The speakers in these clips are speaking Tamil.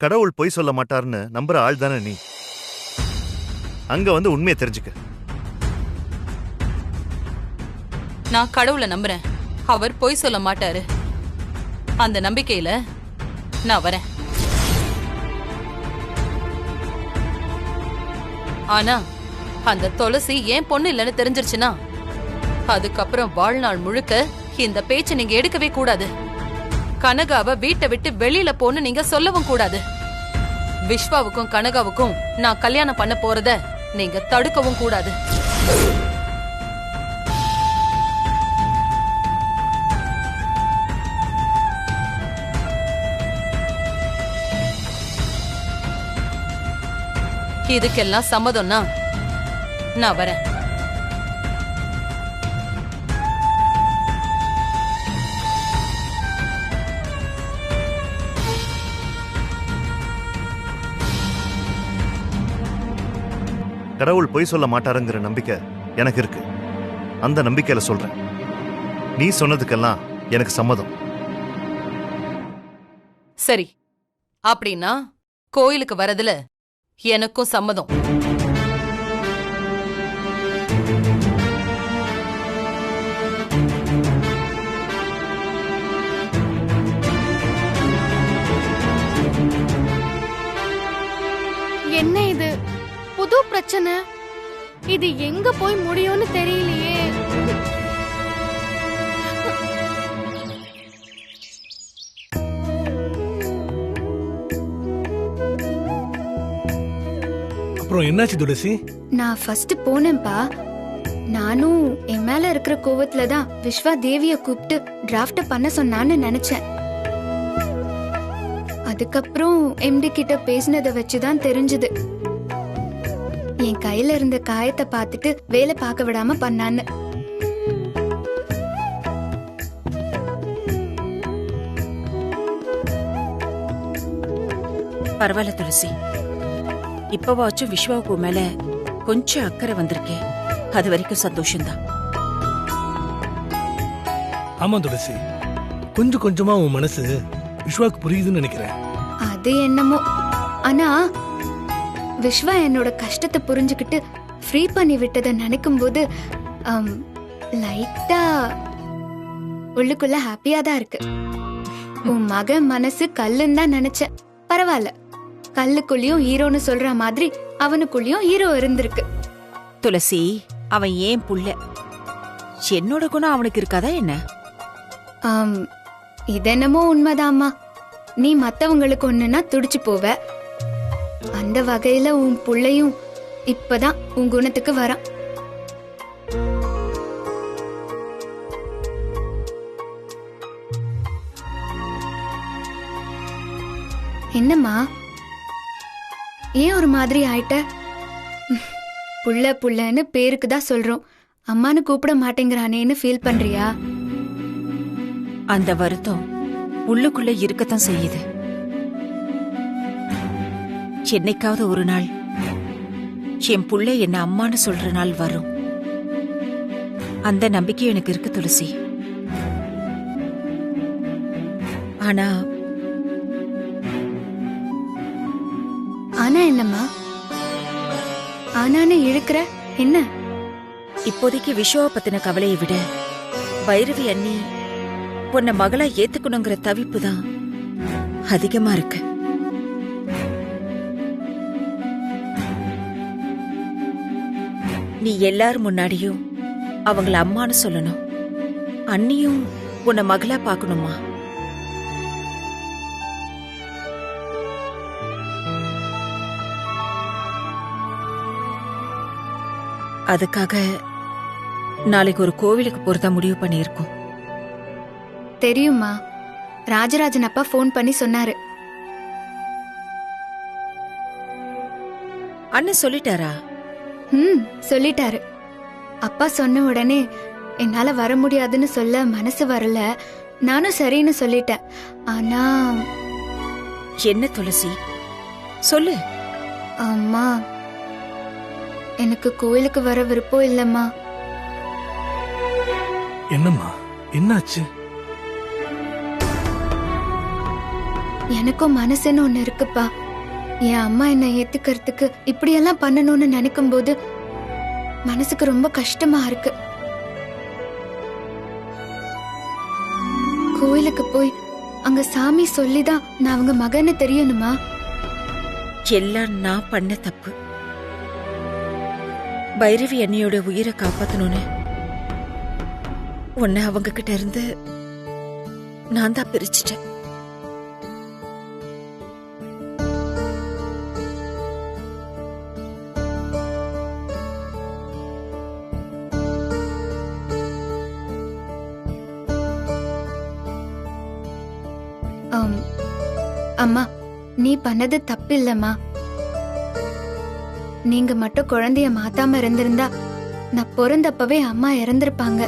கடவுள் பொய் சொல்ல மாட்டாருன்னு நம்புற ஆள் தானே நீ. அங்க வந்து உண்மையை தெரிஞ்சுக்க. நான் கடவுளை நம்புறேன், அவர் பொய் சொல்ல மாட்டாரு. அந்த நம்பிக்கையில நான் வரேன். ஆனா அந்த துளசி ஏன் பொண்ணு இல்லைன்னு தெரிஞ்சிருச்சுன்னா அதுக்கப்புறம் வாழ்நாள் முழுக்க இந்த பேச்சை நீங்க எடுக்கவே கூடாது. கனகாவை வீட்டை விட்டு வெளியில போன்னு நீங்க சொல்லவும் கூடாது. விஸ்வாவுக்கும் கனகாவுக்கும் நான் கல்யாணம் பண்ண போறத நீங்க தடுக்கவும் கூடாது. இதுக்கெல்லாம் சம்மதம்னா நான் வரேன். கடவுள் பொய் சொல்ல மாட்டாருங்கிற நம்பிக்கை எனக்கு இருக்கு. அந்த நம்பிக்கையில சொல்றேன். நீ சொன்னதுக்கெல்லாம் எனக்கு சம்மதம். சரி, அப்படின்னா கோயிலுக்கு வரதுல எனக்கும் சம்மதம். என்ன இது புது பிரச்சனை? இது எங்க போய் முடியும்னு தெரியலையே. அப்புறம் என்னாச்சு துளசி? நான் ஃபர்ஸ்ட் போனேன்பா. நானும் என் மேல இருக்கிற கோவத்துல தான் விஸ்வா தேவிய கூப்பிட்டு டிராஃப்ட் பண்ண சொன்னான்னு நினைச்சேன். அதுக்கப்புறம் எம்டி கிட்ட பேசினதை வச்சுதான் தெரிஞ்சது என் கையில இருந்த காயத்தை பார்த்துட்டு வேலை பார்க்க விடாம பண்ணான்னு. பரவாயில்ல துளசி, இப்பவாச்சும் விஸ்வாவுக்கு மேல கொஞ்சம் அக்கறை வந்திருக்கேன். அது வரைக்கும் சந்தோஷம்தான். ஆமா துளசி, கொஞ்சம் கொஞ்சமா உன் மனசு விஸ்வாவுக்கு புரியுதுன்னு நினைக்கிறேன். அது என்னமோ, ஆனா விஸ்வா என்னோட கஷ்டத்தை புரிஞ்சுக்கிட்டு ஃப்ரீ பண்ணி விட்டதை நினைக்கும் போது லைட்டா உள்ளுக்குள்ள ஹாப்பியா தான் இருக்கு. உன் மகன் மனசு கல்லுன்னு தான் நினைச்சேன். பரவாயில்ல, கல்லுக்குள்ளயும் ஹீரோன்னு சொல்ற மாதிரி அவனுக்குள்ளயும் ஹீரோ இருந்திருக்கு. துளசி, அவன் ஏன் புள்ள, என்னோட குணம் அவனுக்கு இருக்காதா என்ன? இதென்னமோ உண்மைதாம்மா. நீ மத்தவங்களுக்கு ஒண்ணுன்னா துடிச்சு போவ. அந்த வகையில உன் புள்ளையும் இப்பதான் உன் குணத்துக்கு வரான். என்னம்மா, ஏன் ஒரு மாதிரி ஆயிட்ட? புள்ள புள்ளன்னு பேருக்கு தான் சொல்றோம், அம்மானு கூப்பிட மாட்டேங்கிறானேன்னு ஃபீல் பண்றியா? அந்த வருத்தம் உள்ளுக்குள்ள இருக்கத்தான் செய்யுது. என்னைக்காவது ஒரு நாள் என் புள்ள என்ன அம்மான்னு சொல்ற நாள் வரும். அந்த நம்பிக்கை எனக்கு இருக்கு துளசி. ஆனா ஆனா என்னம்மா? ஆனான்னு இழுக்கிற என்ன? இப்போதைக்கு விஸ்வாவை பத்தின கவலையை விட பைரவி அண்ணி உன்னை மகளா ஏத்துக்கணுங்கிற தவிப்பு தான் அதிகமா இருக்கு. நீ எல்லாரும் முன்னாடியும் அவங்கள அம்மான்னு சொல்லணும். அண்ணியும் உன்னை மகளா பார்க்கணுமா? அதுக்காக நாளைக்கு ஒரு கோவிலுக்கு போறதா முடிவு பண்ணியிருக்கோம். தெரியுமா, ராஜராஜன் அப்பா ஃபோன் பண்ணி சொன்னாரு. அண்ணன் சொல்லிட்டாரா? சொல்லிட்டாரு. அப்பா சொன்ன உடனே என்னால வர முடியாதுன்னு சொல்ல மனசு வரல. நானும் சரின்னு சொல்லிட்டேன். ஆனா என்ன துளசி, சொல்லு. அம்மா, எனக்கு கோயிலுக்கு வர விருப்பம் இல்லம்மா. என்னம்மா, என்னாச்சு? எனக்கும் மனசுன்னு ஒண்ணு இருக்குப்பா. என் அம்மா என்னை ஏத்துக்கிறதுக்கு இப்படியெல்லாம் பண்ணணும்னு நினைக்கும் போது மனசுக்கு ரொம்ப கஷ்டமா இருக்கு. கோயிலுக்கு போய் அங்க சாமி சொல்லிதான் நான் அவங்க மகன்னு தெரியணுமா? எல்லாம் நான் பண்ண தப்பு. பைரவி அண்ணியோட உயிரை காப்பாத்தணும்னு உன்னை அவங்க கிட்ட இருந்து நான் தான் பிரிச்சிட்டேன். அம்மா, நீ பண்ணது தப்பு இல்லம்மா. நீங்க மட்டும் குழந்தைய மாத்தாம இருந்திருந்தா நான் பிறந்தப்பவே அம்மா இறந்திருப்பாங்க.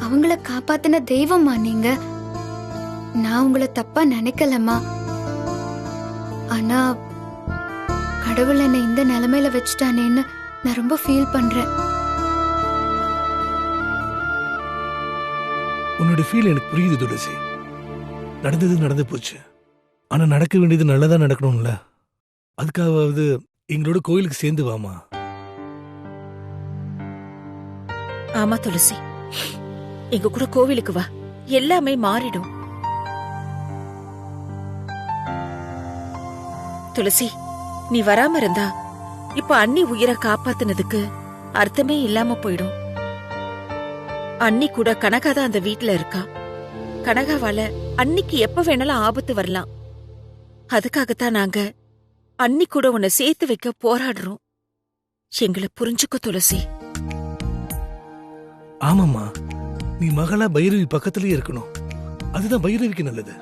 அவங்கள காப்பாத்தின தெய்வம்மா நீங்க. நான் உங்களை தப்பா நினைக்கலம்மா. ஆனா கடவுள் என்னை இந்த நிலைமையில வச்சுட்டானேன்னு நான் ரொம்ப ஃபீல் பண்றேன். உன்னோட ஃபீல் எனக்கு புரியுது துளசி. நடந்தது நடந்து போச்சு. ஆனா நடக்க வேண்டியது நல்லதா நடக்கணும்ல. அதுக்காவது எங்களோட கோயிலுக்கு சேர்ந்து வாமா. ஆமா துளசி, எங்க கூட கோவிலுக்கு வா, எல்லாமே மாறிடும். துளசி, நீ வராம இருந்தா இப்ப அண்ணி உயிரை காப்பாத்துனதுக்கு அர்த்தமே இல்லாம போயிடும். அண்ணி கூட கனகாதான் அந்த வீட்டுல இருக்கா. கனகாவால அன்னிக்கு எப்ப வேணாலும் ஆபத்து வரலாம். அதுக்காகத்தான் நாங்க அன்னி கூட உன்னை சேர்த்து வைக்க போராடுறோம். எங்களை புரிஞ்சுக்க துளசி. ஆமாம்மா, நீ மகளா பைரவி பக்கத்திலேயே இருக்கணும். அதுதான் பைரவிக்கு நல்லது.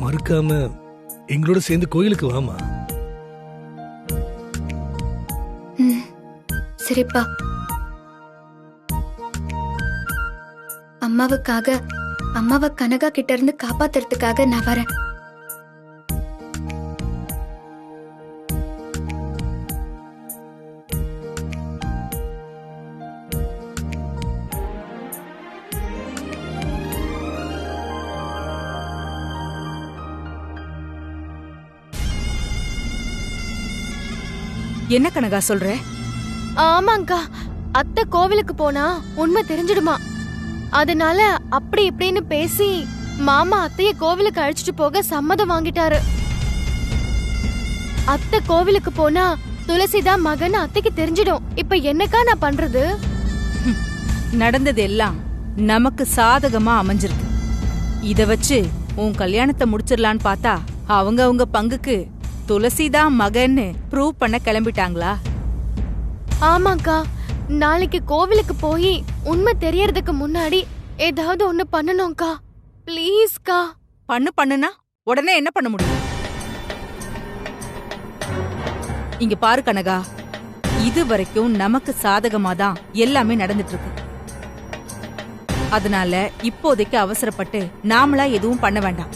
மறுக்காம எங்களோட சேர்ந்து கோயிலுக்கு வாமா. சரிப்பா. அம்மாவை கனகா கிட்ட இருந்து காப்பாத்துறதுக்காக நான் வரேன். என்ன கனகா சொல்ற? ஆமாங்கா, அத்தை கோவிலுக்கு போனா உண்மை தெரிஞ்சிடுமா. அதனால அப்படி இப்படின்னு பேசி மாமா அத்தைய கோவிலுக்கு அழைச்சிட்டு போக சம்மதம் வாங்கிட்டாரு. அத்தை கோவிலுக்கு போனா துளசிதான் மகன் அத்தைக்கு தெரிஞ்சிடும். இப்ப என்னக்கா நான் பண்றது? நடந்தது எல்லாம் நமக்கு சாதகமா அமைஞ்சிருக்கு. இத வச்சு உன் கல்யாணத்தை முடிச்சிடலான்னு பார்த்தா அவங்க பங்குக்கு துளசிதான் மகன்னு ப்ரூவ் பண்ண கிளம்பிட்டாங்களா? ஆமாக்கா, நாளைக்கு கோவிலுக்கு போய் உண்மை தெரியறதுக்கு முன்னாடி ஏதாவது ஒண்ணு பண்ணணும்க்கா. ப்ளீஸ்க்கா. பண்ணுனா உடனே என்ன பண்ண முடியும்? இங்க பாரு கனகா, இது வரைக்கும் நமக்கு சாதகமா தான் எல்லாமே நடந்துட்டு இருக்கு. அதனால இப்போதைக்கு அவசரப்பட்டு நாமளா எதுவும் பண்ண வேண்டாம்.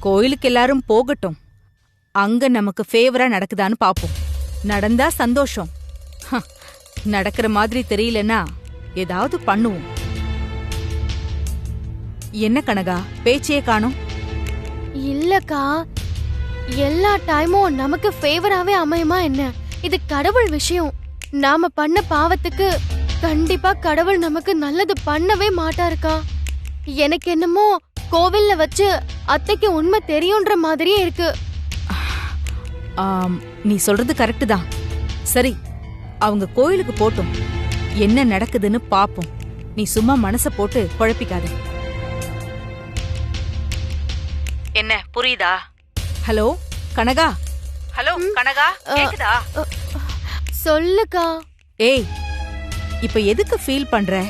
கோயிலுக்கு எல்லாரும் போகட்டும். அங்க நமக்கு ஃபேவரா நடக்குதான்னு பாப்போம். நடந்தா சந்தோஷம். நடக்கிற மாதிரி தெரியலன்னா ஏதாவது பண்ணுவோம். என்ன கனகா, பேச்சே காணோம்? இல்லக்கா, எல்லா டைமும் நமக்கு ஃபேவராவே அமையுமா என்ன? இது கடவுள் விஷயம். நாம பண்ண பாவத்துக்கு கண்டிப்பா கடவுள் நமக்கு நல்லது பண்ணவே மாட்டாருக்கா. எனக்கு என்னமோ கோவில்ல வச்சு அத்தைக்கு உண்மை தெரியும்ன்ற மாதிரியே இருக்கு. நீ சொல்றது கரெக்ட் தான். சரி, அவங்க கோயிலுக்கு போட்டும், என்ன நடக்குதுன்னு பாப்போம். நீ சும்மா மனச போட்டு குழப்பிக்காத. என்ன புரியுதா? ஹலோ கனகா. ஹலோ கனகா, கேக்குதா? சொல்லுக்கா. ஏய், இப்ப எதுக்கு ஃபீல் பண்ற?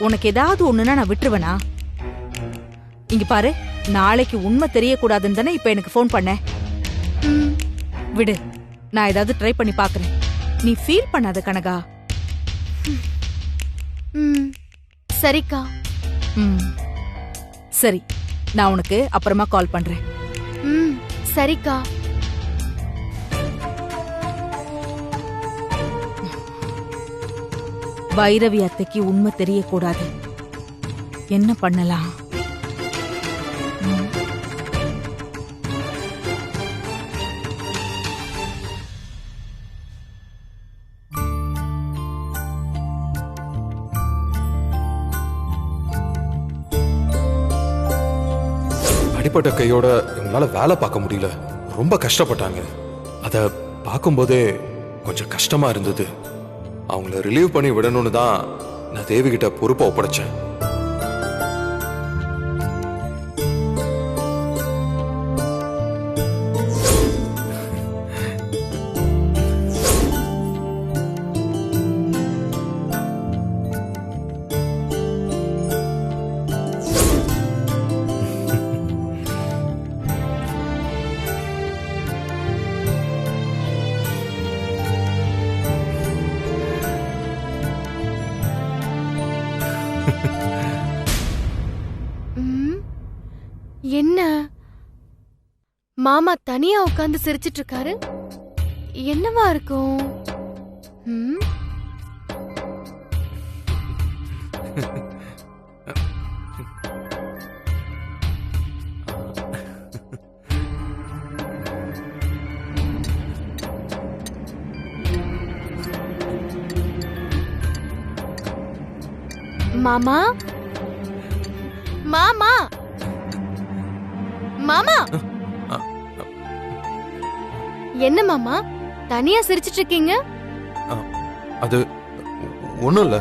உனக்கு ஏதாவது ஒண்ணுனா நான் விட்டுருவனா? இங்க பாரு, நாளைக்கு உண்மை தெரியக்கூடாதுன்னு தானே இப்ப எனக்கு ஃபோன் பண்ண. விடு, நான் ஏதாவது ட்ரை பண்ணி பாக்குறேன். நீ ஃபீல் பண்ணாத கனகா. சரிக்கா. சரி, நான் உனக்கு அப்புறமா கால் பண்றேன். சரிக்கா. பைரவி அத்தைக்கு உண்மை தெரியக்கூடாது. என்ன பண்ணலாம்? அடிப்பட்ட கையோட இவங்களால வேலை பார்க்க முடியல, ரொம்ப கஷ்டப்பட்டாங்க. அதை பார்க்கும்போதே கொஞ்சம் கஷ்டமா இருந்தது. அவங்கள ரிலீவ் பண்ணி விடணும்னு தான் நான் தேவி கிட்ட பொறுப்பை ஒப்படைச்சேன். என்ன மாமா தனியா உட்கார்ந்து சிரிச்சிட்டு இருக்காரு? என்னவா இருக்கும்? மாமா மாமா மாமா, என்ன மாமா தனியா சிரிச்சிட்டு இருக்கீங்க? அது ஒண்ணும் இல்ல.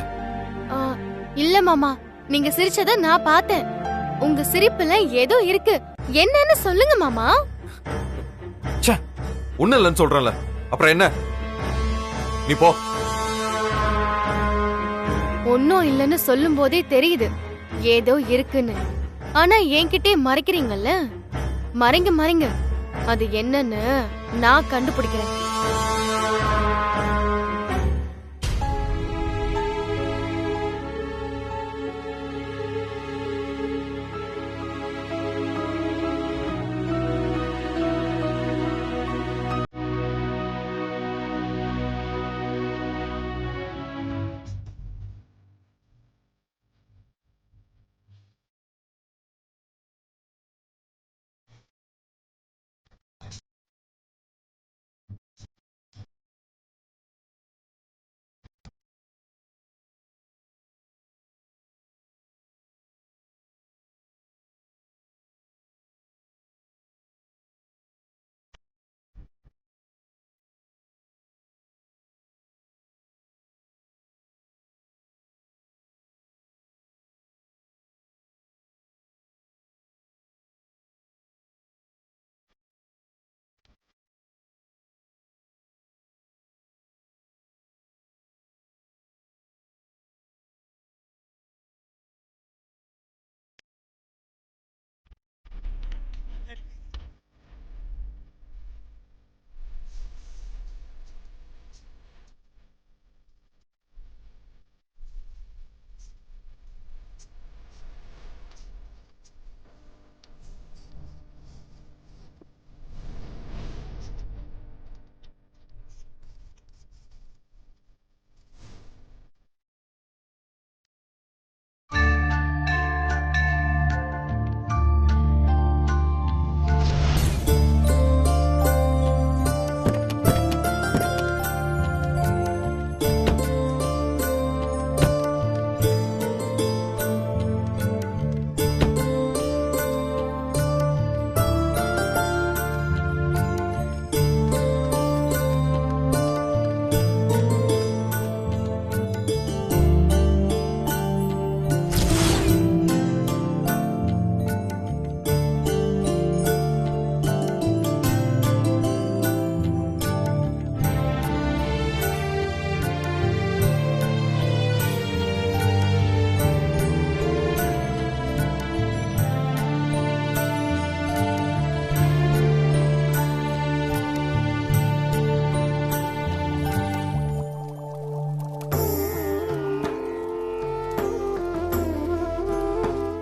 இல்ல மாமா, நீங்க சிரிச்சத நான் பார்த்தேன். உங்க சிரிப்புல ஏதோ இருக்கு. என்னன்னு சொல்லுங்க மாமா. ஒண்ணும் இல்லன்னு சொல்றேன்ல, அப்புறம் என்ன? நீ போ. ஒன்னும் இல்லன்னு சொல்லும் போதே தெரியுது ஏதோ இருக்குன்னு. ஆனா என்கிட்டே மறைக்கிறீங்கல்ல. மறைங்க மறைங்க, அது என்னன்னு நான் கண்டுபிடிக்கிறேன்.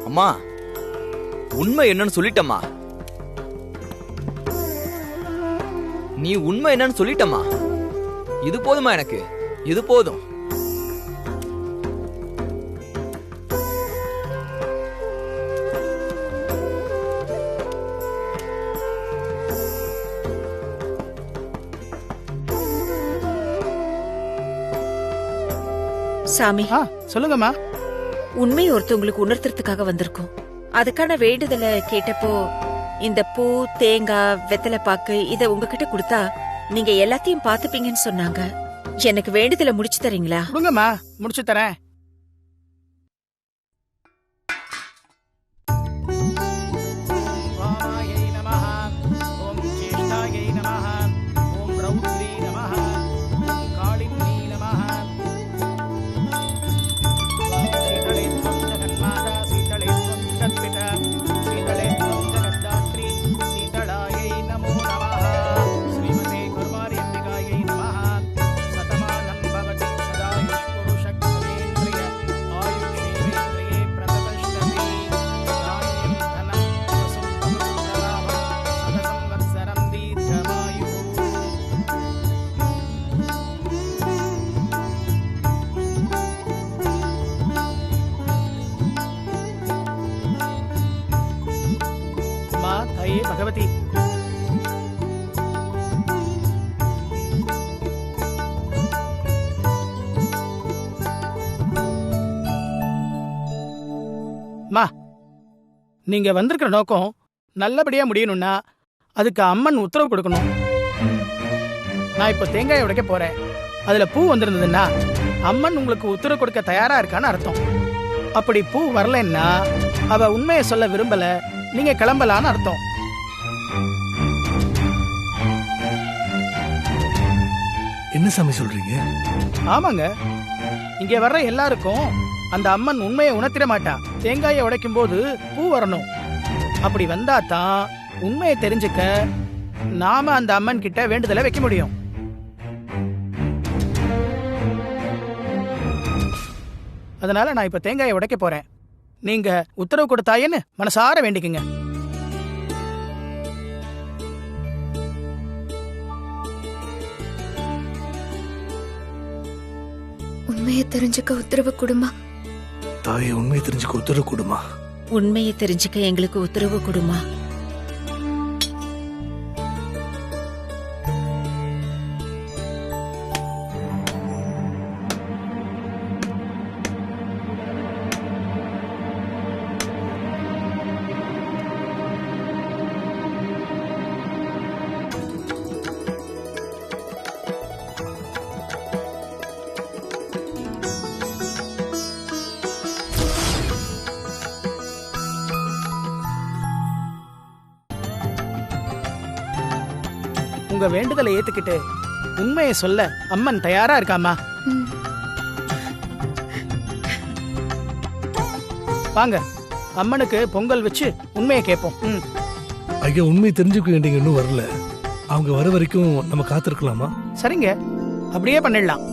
அம்மா, உண்மை என்னன்னு சொல்லிட்டம்மா. நீ உண்மை என்னன்னு சொல்லிட்டம்மா. இது போதுமா எனக்கு? இது போதும். சாமி, சொல்லுங்கம்மா. உண்மை ஒருத்தவங்களுக்கு உணர்த்துறதுக்காக வந்திருக்கோம். அதுக்கான வேண்டுதலை கேட்டப்போ இந்த பூ, தேங்காய், வெத்தலை பாக்கு இத உங்ககிட்ட கொடுத்தா நீங்க எல்லாத்தையும் பாத்துப்பீங்கன்னு சொன்னாங்க. எனக்கு வேண்டுதல முடிச்சு தரீங்களா? கொடுங்கம்மா, முடிச்சு தரேன். பகவதி, நீங்க வந்திருக்கிற நோக்கம் நல்லபடியா முடியணும்னா அதுக்கு அம்மன் உத்தரவு கொடுக்கணும். நான் இப்ப தேங்காய் உடைக்க போறேன். அதுல பூ வந்திருந்ததுன்னா அம்மன் உங்களுக்கு உத்தரவு கொடுக்க தயாரா இருக்கான்னு அர்த்தம். அப்படி பூ வரலன்னா அவ உண்மையை சொல்ல விரும்பல, நீங்க கிளம்பலான்னு அர்த்தம். என்ன சாமி சொல்றீங்க? ஆமாங்க, இங்க வர்ற எல்லாருக்கும் அந்த அம்மன் உண்மையை உணர்த்திட மாட்டா. தேங்காயை உடைக்கும் போது பூ வரணும். அப்படி வந்தா தான் உண்மையை தெரிஞ்சுக்க நாம அந்த அம்மன் கிட்ட வேண்டுதலை வைக்க முடியும். அதனால நான் இப்ப தேங்காயை உடைக்க போறேன். நீங்க உத்தரவு கொடுத்தாயன்னு மனசார வேண்டிக்குங்க. உண்மையை தெரிஞ்சுக்க உத்தரவு கொடுமா. தாயே, உண்மையை தெரிஞ்சுக்க உத்தரவு கொடுமா. உண்மையை தெரிஞ்சுக்க எங்களுக்கு உத்தரவு கொடுமா. உங்க வேண்டுதலை ஏத்துக்கிட்டு உண்மையை சொல்ல அம்மன் தயாரா இருக்காமா. வாங்க, அம்மனுக்கு பொங்கல் வச்சு உண்மையை கேட்போம். ஐயா, உண்மையை தெரிஞ்சுக்க வேண்டிய இன்னும் வரல. அவங்க வர வரைக்கும் நம்ம காத்திருக்கலாமா? சரிங்க, அப்படியே பண்ணிடலாம்.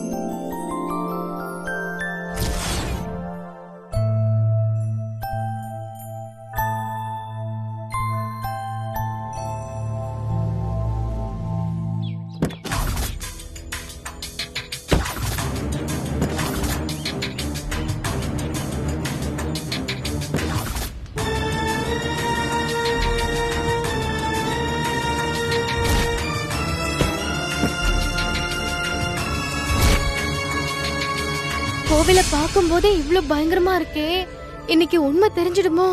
கோவில பார்க்கும் போதே இவ்ளோ பயங்கரமா இருக்கே, இன்னைக்கு உண்மை தெரிஞ்சிடுமோ?